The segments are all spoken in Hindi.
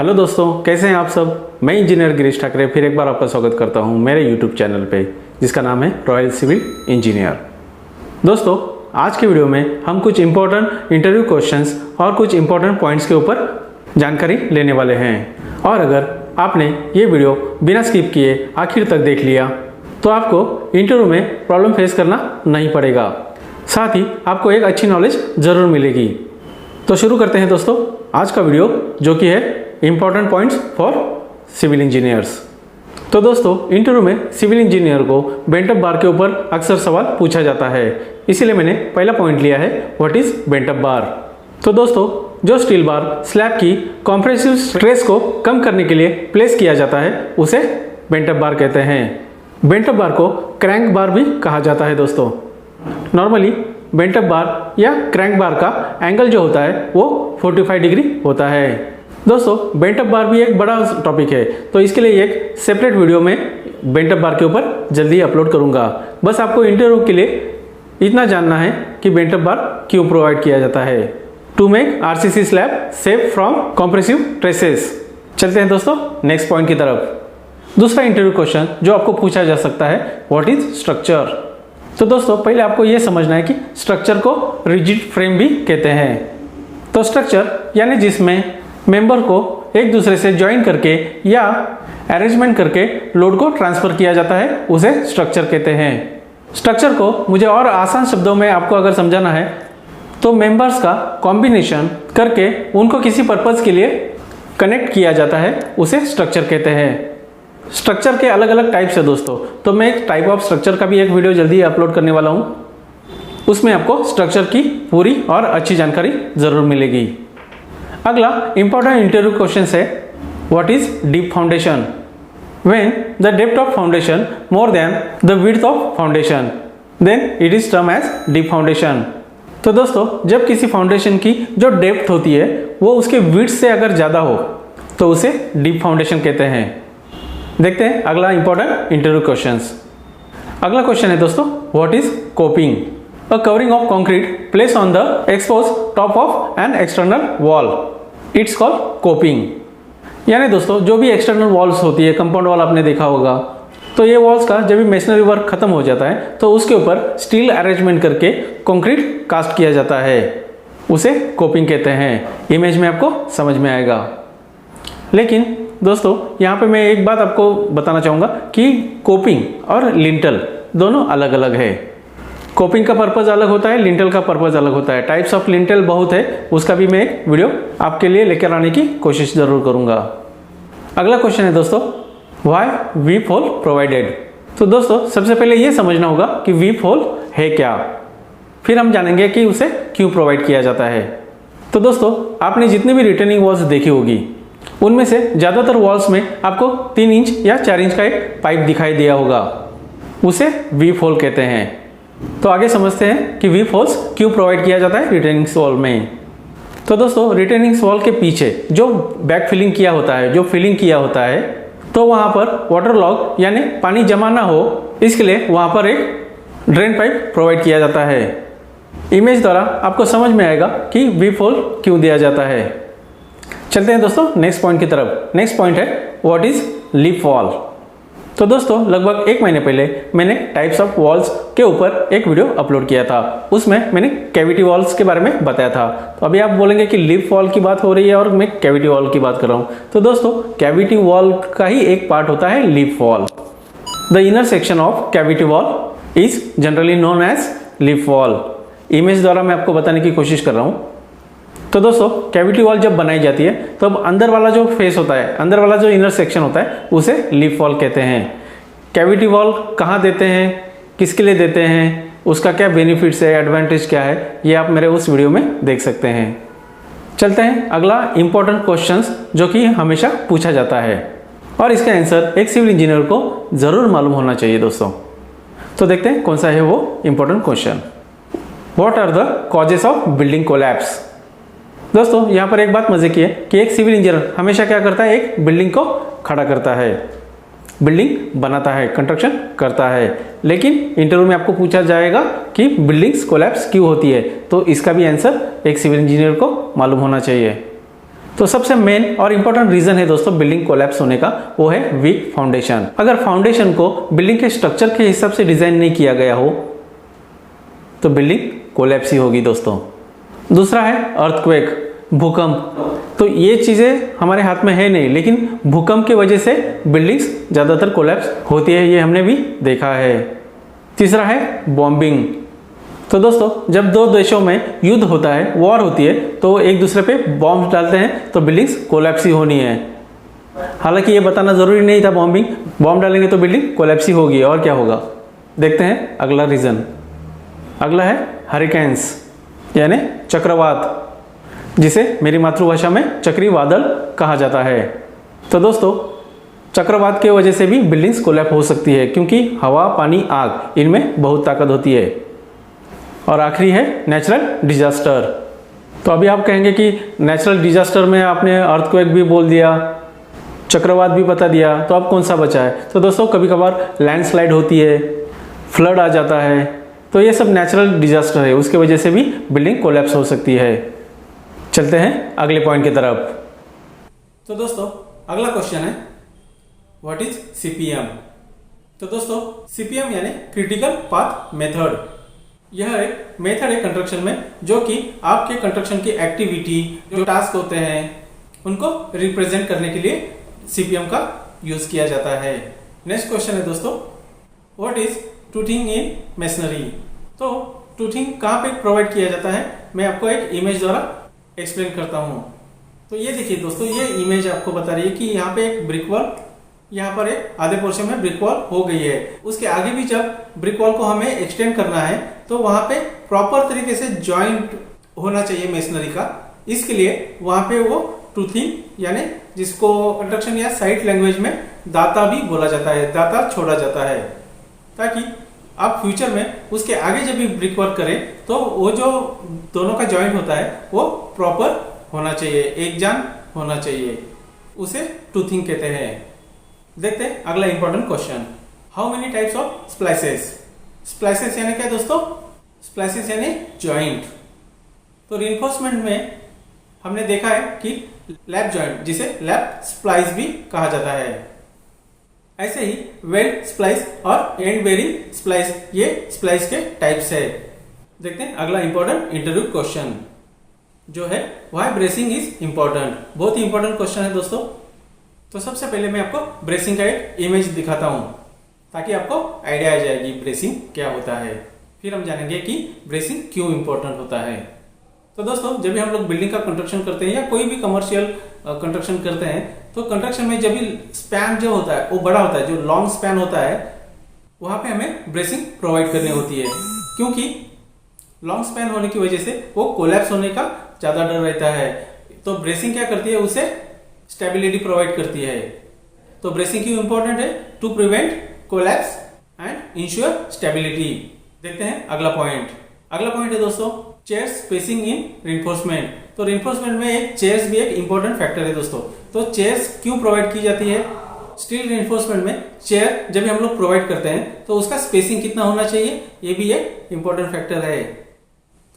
हेलो दोस्तों, कैसे हैं आप सब। मैं इंजीनियर गिरीश ठाकरे फिर एक बार आपका स्वागत करता हूं मेरे यूट्यूब चैनल पे, जिसका नाम है रॉयल सिविल इंजीनियर। दोस्तों, आज के वीडियो में हम कुछ इंपॉर्टेंट इंटरव्यू क्वेश्चंस और कुछ इंपॉर्टेंट पॉइंट्स के ऊपर जानकारी लेने वाले हैं। और अगर आपने ये वीडियो बिना स्किप किए आखिर तक देख लिया तो आपको इंटरव्यू में प्रॉब्लम फेस करना नहीं पड़ेगा, साथ ही आपको एक अच्छी नॉलेज ज़रूर मिलेगी। तो शुरू करते हैं दोस्तों आज का वीडियो, जो कि है important points for civil engineers. तो दोस्तों, इंटरव्यू में सिविल इंजीनियर को बेंट अप बार के ऊपर अक्सर सवाल पूछा जाता है, इसीलिए मैंने पहला पॉइंट लिया है व्हाट इज बेंट अप बार। तो दोस्तों, जो स्टील बार स्लैब की कॉम्प्रेसिव स्ट्रेस को कम करने के लिए प्लेस किया जाता है उसे बेंट अप बार कहते हैं। बेंट अप बार को क्रैंक बार भी कहा जाता है। दोस्तों, नॉर्मली बेंट अप बार या क्रैंक बार का एंगल जो होता है वो 45 डिग्री होता है। दोस्तों, बेंट अप बार भी एक बड़ा टॉपिक है, तो इसके लिए एक सेपरेट वीडियो में बेंट अप बार के ऊपर जल्दी अपलोड करूंगा। बस आपको इंटरव्यू के लिए इतना जानना है कि बेंट अप बार क्यों प्रोवाइड किया जाता है, to make RCC slab safe from compressive stresses. चलते हैं दोस्तों नेक्स्ट पॉइंट की तरफ। दूसरा इंटरव्यू क्वेश्चन जो आपको पूछा जा सकता है, व्हाट इज स्ट्रक्चर। तो दोस्तों, पहले आपको यह समझना है कि स्ट्रक्चर को रिजिड फ्रेम भी कहते हैं। तो स्ट्रक्चर यानी जिसमें मेंबर को एक दूसरे से ज्वाइन करके या अरेंजमेंट करके लोड को ट्रांसफर किया जाता है, उसे स्ट्रक्चर कहते हैं। स्ट्रक्चर को मुझे और आसान शब्दों में आपको अगर समझाना है तो मेंबर्स का कॉम्बिनेशन करके उनको किसी पर्पज के लिए कनेक्ट किया जाता है, उसे स्ट्रक्चर कहते हैं। स्ट्रक्चर के अलग अलग टाइप्स है दोस्तों, तो मैं एक टाइप ऑफ स्ट्रक्चर का भी एक वीडियो जल्दी अपलोड करने वाला हूँ। उसमें आपको स्ट्रक्चर की पूरी और अच्छी जानकारी जरूर मिलेगी। अगला इंपॉर्टेंट इंटरव्यू क्वेश्चन है, what is deep foundation. When the depth of foundation more than the width of foundation, then it is term as deep foundation. तो दोस्तों, जब किसी फाउंडेशन की जो डेप्थ होती है वो उसके विड्थ से अगर ज़्यादा हो तो उसे डीप फाउंडेशन कहते हैं। देखते हैं अगला इंपॉर्टेंट इंटरव्यू क्वेश्चंस। अगला क्वेश्चन है दोस्तों, what is coping. A covering of concrete placed on the exposed top of an external wall. It's called coping. यानी दोस्तों, जो भी एक्सटर्नल वॉल्स होती है, कंपाउंड वॉल आपने देखा होगा, तो ये वॉल्स का जब भी मेसनरी वर्क खत्म हो जाता है तो उसके ऊपर स्टील अरेंजमेंट करके कंक्रीट कास्ट किया जाता है, उसे कोपिंग कहते हैं। इमेज में आपको समझ में आएगा। लेकिन दोस्तों, यहाँ पे मैं एक बात आपको बताना चाहूँगा कि कोपिंग और लिंटल दोनों अलग अलग है। कोपिंग का पर्पज़ अलग होता है, लिंटल का पर्पज़ अलग होता है। टाइप्स ऑफ लिंटल बहुत है, उसका भी मैं एक वीडियो आपके लिए लेकर आने की कोशिश ज़रूर करूँगा। अगला क्वेश्चन है दोस्तों, व्हाई वीप होल प्रोवाइडेड। तो दोस्तों, सबसे पहले ये समझना होगा कि वीप होल है क्या, फिर हम जानेंगे कि उसे क्यों प्रोवाइड किया जाता है। तो दोस्तों, आपने जितनी भी रिटर्निंग वॉल्स देखी होगी उनमें से ज़्यादातर वॉल्स में आपको 3 इंच या 4 इंच का एक पाइप दिखाई दिया होगा, उसे वीप होल कहते हैं। तो आगे समझते हैं कि वीप होल्स क्यों प्रोवाइड किया जाता है रिटेनिंग वॉल में। तो दोस्तों, रिटेनिंग वॉल के पीछे जो बैक फिलिंग किया होता है, जो फिलिंग किया होता है, तो वहाँ पर वाटर लॉग यानी पानी जमा ना हो, इसके लिए वहाँ पर एक ड्रेन पाइप प्रोवाइड किया जाता है। इमेज द्वारा आपको समझ में आएगा कि वीप होल क्यों दिया जाता है। चलते हैं दोस्तों नेक्स्ट पॉइंट की तरफ। नेक्स्ट पॉइंट है, व्हाट इज लीफ वॉल। तो दोस्तों, लगभग 1 महीने पहले मैंने टाइप्स ऑफ वॉल्स के ऊपर एक वीडियो अपलोड किया था। उसमें मैंने कैविटी वॉल्स के बारे में बताया था। तो अभी आप बोलेंगे कि लीफ वॉल की बात हो रही है और मैं कैविटी वॉल की बात कर रहा हूँ। तो दोस्तों, कैविटी वॉल का ही एक पार्ट होता है leaf wall. The inner section of cavity wall is generally known as leaf wall. Image द्वारा मैं आपको बताने की कोशिश कर रहा हूँ। तो दोस्तों, कैविटी वॉल जब बनाई जाती है तो अब अंदर वाला जो फेस होता है, अंदर वाला जो इनर सेक्शन होता है, उसे लीफ वॉल कहते हैं। कैविटी वॉल कहाँ देते हैं, किसके लिए देते हैं, उसका क्या बेनिफिट्स है, एडवांटेज क्या है, ये आप मेरे उस वीडियो में देख सकते हैं। चलते हैं अगला इंपॉर्टेंट क्वेश्चंस जो कि हमेशा पूछा जाता है और इसका आंसर एक सिविल इंजीनियर को ज़रूर मालूम होना चाहिए दोस्तों। तो देखते हैं कौन सा है वो important question. What are the causes of building collapse. दोस्तों, यहाँ पर एक बात मजे की है कि एक सिविल इंजीनियर हमेशा क्या करता है, एक बिल्डिंग को खड़ा करता है, बिल्डिंग बनाता है, कंस्ट्रक्शन करता है। लेकिन इंटरव्यू में आपको पूछा जाएगा कि बिल्डिंग्स कोलैप्स क्यों होती है, तो इसका भी आंसर एक सिविल इंजीनियर को मालूम होना चाहिए। तो सबसे मेन और इम्पोर्टेंट रीजन है दोस्तों बिल्डिंग कोलैप्स होने का, वो है वीक फाउंडेशन। अगर फाउंडेशन को बिल्डिंग के स्ट्रक्चर के हिसाब से डिजाइन नहीं किया गया हो तो बिल्डिंग कोलैप्स ही होगी दोस्तों। दूसरा है अर्थक्वेक, भूकंप। तो ये चीजें हमारे हाथ में है नहीं, लेकिन भूकंप की वजह से बिल्डिंग्स ज्यादातर कोलैप्स होती है, ये हमने भी देखा है। तीसरा है बॉम्बिंग। तो दोस्तों जब दो देशों में युद्ध होता है, वॉर होती है, तो एक दूसरे पे बॉम्ब डालते हैं तो बिल्डिंग्स कोलैप्स ही होनी है। हालांकि ये बताना जरूरी नहीं था, बॉम्ब डालेंगे तो बिल्डिंग कोलैप्स ही होगी, और क्या होगा। देखते हैं अगला रीजन। अगला है हरिकेन्स यानी चक्रवात, जिसे मेरी मातृभाषा में चक्री बादल कहा जाता है। तो दोस्तों चक्रवात की वजह से भी बिल्डिंग्स कोलैप्स हो सकती है, क्योंकि हवा, पानी, आग, इनमें बहुत ताकत होती है। और आखिरी है नेचुरल डिजास्टर। तो अभी आप कहेंगे कि नेचुरल डिजास्टर में आपने अर्थक्वेक भी बोल दिया, चक्रवात भी बता दिया, तो अब कौन सा बचा है। तो दोस्तों कभी कभार लैंडस्लाइड होती है, फ्लड आ जाता है, तो ये सब नेचुरल डिजास्टर है, उसके वजह से भी बिल्डिंग कोलैप्स हो सकती है। चलते हैं अगले पॉइंट की तरफ। तो दोस्तों अगला क्वेश्चन है व्हाट इज सीपीएम। तो दोस्तों सीपीएम यानी क्रिटिकल पाथ मेथड। यह एक मेथड है कंस्ट्रक्शन में, जो कि आपके कंस्ट्रक्शन की एक्टिविटी, जो टास्क होते हैं, उनको रिप्रेजेंट करने के लिए सीपीएम का यूज किया जाता है। नेक्स्ट क्वेश्चन है दोस्तों what is toothing in masonry. तो टूथिंग कहाँ पे प्रोवाइड किया जाता है, मैं आपको एक इमेज द्वारा एक्सप्लेन करता हूँ। तो ये देखिए दोस्तों, ये इमेज आपको बता रही है कि यहाँ पे एक ब्रिक वॉल, यहाँ पर एक आधे पोर्शन में ब्रिक वॉल हो गई है। उसके आगे भी जब ब्रिक वॉल को हमें एक्सटेंड करना है तो वहां पे प्रॉपर तरीके से जॉइंट होना चाहिए मेसनरी का। इसके लिए वहां पे वो टूथिंग यानी जिसको कंस्ट्रक्शन या साइट लैंग्वेज में दाता भी बोला जाता है, दाता छोड़ा जाता है, ताकि आप फ्यूचर में उसके आगे जब भी ब्रिक वर्क करें तो वो जो दोनों का जॉइंट होता है वो प्रॉपर होना चाहिए, एक जान होना चाहिए, उसे टूथिंग कहते हैं। देखते हैं अगला important question, how many types of splices. Splices यानी क्या दोस्तों, स्प्लाइसेस यानी जॉइंट। तो रिइंफोर्समेंट में हमने देखा है कि लैप जॉइंट, जिसे लैप स्प्लाइस भी कहा जाता है, ऐसे ही वेल्ड स्प्लाइस और एंड बेरिंग स्प्लाइस, ये स्प्लाइस के टाइप्स है। देखते हैं अगला इंपॉर्टेंट इंटरव्यू क्वेश्चन जो है व्हाई ब्रेसिंग इज इंपॉर्टेंट। बहुत ही इंपॉर्टेंट क्वेश्चन है दोस्तों। तो सबसे पहले मैं आपको ब्रेसिंग का एक इमेज दिखाता हूं, ताकि आपको आइडिया आ जाएगी ब्रेसिंग क्या होता है। फिर हम जानेंगे कि ब्रेसिंग क्यों इंपॉर्टेंट होता है। तो दोस्तों जब भी हम लोग बिल्डिंग का कंस्ट्रक्शन करते हैं या कोई भी कमर्शियल कंस्ट्रक्शन करते हैं, तो कंस्ट्रक्शन में जब भी स्पैन जो होता है वो बड़ा होता है, जो लॉन्ग स्पैन होता है, वहां पे हमें ब्रेसिंग प्रोवाइड करनी होती है, क्योंकि लॉन्ग स्पैन होने की वजह से वो कोलैप्स होने का ज्यादा डर रहता है। तो ब्रेसिंग क्या करती है, उसे स्टेबिलिटी प्रोवाइड करती है। तो ब्रेसिंग क्यों इंपॉर्टेंट है, to prevent collapse and ensure stability. देखते हैं अगला पॉइंट। अगला पॉइंट है दोस्तों चेयर स्पेसिंग इन रिइंफोर्समेंट। तो रिइंफोर्समेंट में एक चेयर्स भी एक इंपॉर्टेंट फैक्टर है दोस्तों। तो चेयर्स क्यों प्रोवाइड की जाती है, स्टील रिइंफोर्समेंट में चेयर जब भी हम लोग प्रोवाइड करते हैं तो उसका स्पेसिंग कितना होना चाहिए, ये भी एक इंपॉर्टेंट फैक्टर है।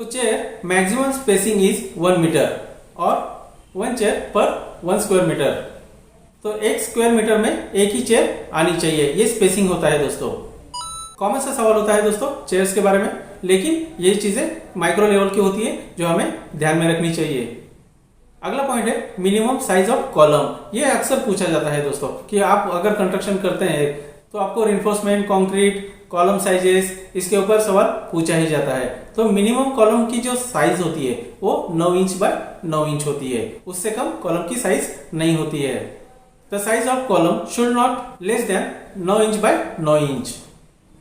तो chair maximum spacing is 1 metre और 1 चेयर पर 1 स्क्वायर मीटर। तो 1 स्क्वायर मीटर में एक ही चेयर आनी चाहिए, ये स्पेसिंग होता है दोस्तों। कॉमन सा सवाल होता है दोस्तों चेयर्स के बारे में, लेकिन ये चीजें माइक्रो लेवल की होती है जो हमें ध्यान में रखनी चाहिए। अगला पॉइंट है मिनिमम साइज ऑफ कॉलम। ये अक्सर पूछा जाता है दोस्तों कि आप अगर कंस्ट्रक्शन करते हैं तो आपको रिइंफोर्समेंट, कंक्रीट, कॉलम साइजेस, इसके ऊपर सवाल पूछा ही जाता है। तो मिनिमम कॉलम की जो साइज होती है वो 9 इंच बाय 9 इंच होती है, उससे कम कॉलम की साइज नहीं होती है। The size of column should not less than 9 inch by 9 inch.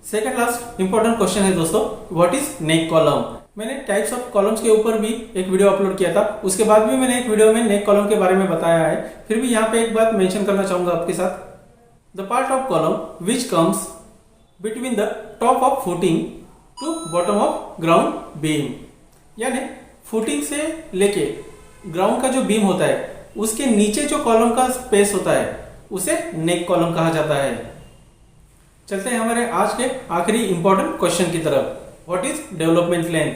Second last important question है दोस्तों व्हाट इज नेक कॉलम। मैंने टाइप्स ऑफ कॉलम्स के ऊपर भी एक वीडियो अपलोड किया था, उसके बाद भी मैंने एक वीडियो में नेक कॉलम के बारे में बताया है। फिर भी यहाँ पे एक बात मेंशन करना चाहूंगा आपके साथ, the part of column which comes between the top of footing to bottom of ground beam, यानी फुटिंग से लेके ग्राउंड का जो बीम होता है उसके नीचे जो कॉलम का स्पेस होता है उसे नेक कॉलम कहा जाता है। चलते हैं हमारे आज के आखिरी इंपॉर्टेंट क्वेश्चन की तरफ। What is development length.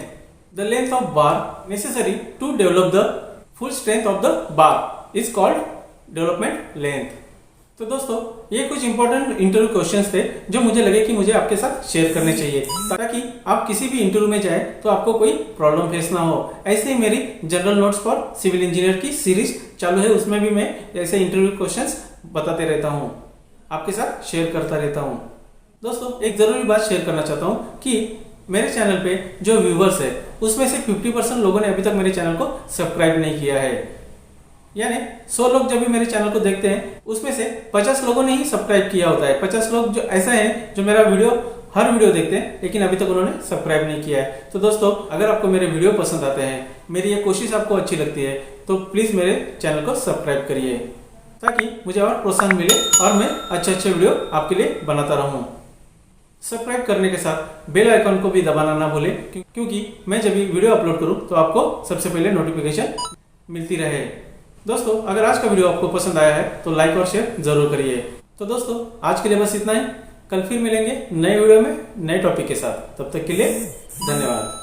The length of bar necessary to develop the full strength of the bar is called development length. तो दोस्तों ये कुछ इंपॉर्टेंट इंटरव्यू क्वेश्चंस थे जो मुझे लगे कि मुझे आपके साथ शेयर करने चाहिए, ताकि आप किसी भी इंटरव्यू में जाए तो आपको कोई प्रॉब्लम फेस ना हो। ऐसे ही मेरी general notes for civil engineer की सीरीज चालू है, उसमें भी मैं ऐसे इंटरव्यू क्वेश्चंस बताते रहता हूँ, आपके साथ शेयर करता रहता हूँ। दोस्तों एक जरूरी बात शेयर करना चाहता हूँ कि मेरे चैनल पे जो व्यूवर्स है उसमें से 50% लोगों ने अभी तक मेरे चैनल को सब्सक्राइब नहीं किया है। यानी 100 लोग जब भी मेरे चैनल को देखते हैं उसमें से 50 लोगों ने ही सब्सक्राइब किया होता है। 50 लोग जो ऐसा है जो मेरा हर वीडियो देखते हैं लेकिन अभी तक उन्होंने सब्सक्राइब नहीं किया है। तो दोस्तों अगर आपको मेरे वीडियो पसंद आते हैं, मेरी ये कोशिश आपको अच्छी लगती है, तो प्लीज मेरे चैनल को सब्सक्राइब करिए, ताकि मुझे और प्रोत्साहन मिले और मैं अच्छे वीडियो आपके लिए बनाता रहूं। सब्सक्राइब करने के साथ बेल आइकन को भी दबाना ना भूलें, क्योंकि मैं जब भी वीडियो अपलोड करूं तो आपको सबसे पहले नोटिफिकेशन मिलती रहे। दोस्तों अगर आज का वीडियो आपको पसंद आया है तो लाइक और शेयर जरूर करिए। तो दोस्तों आज के लिए बस इतना ही, कल फिर मिलेंगे नए वीडियो में नए टॉपिक के साथ। तब तक के लिए धन्यवाद।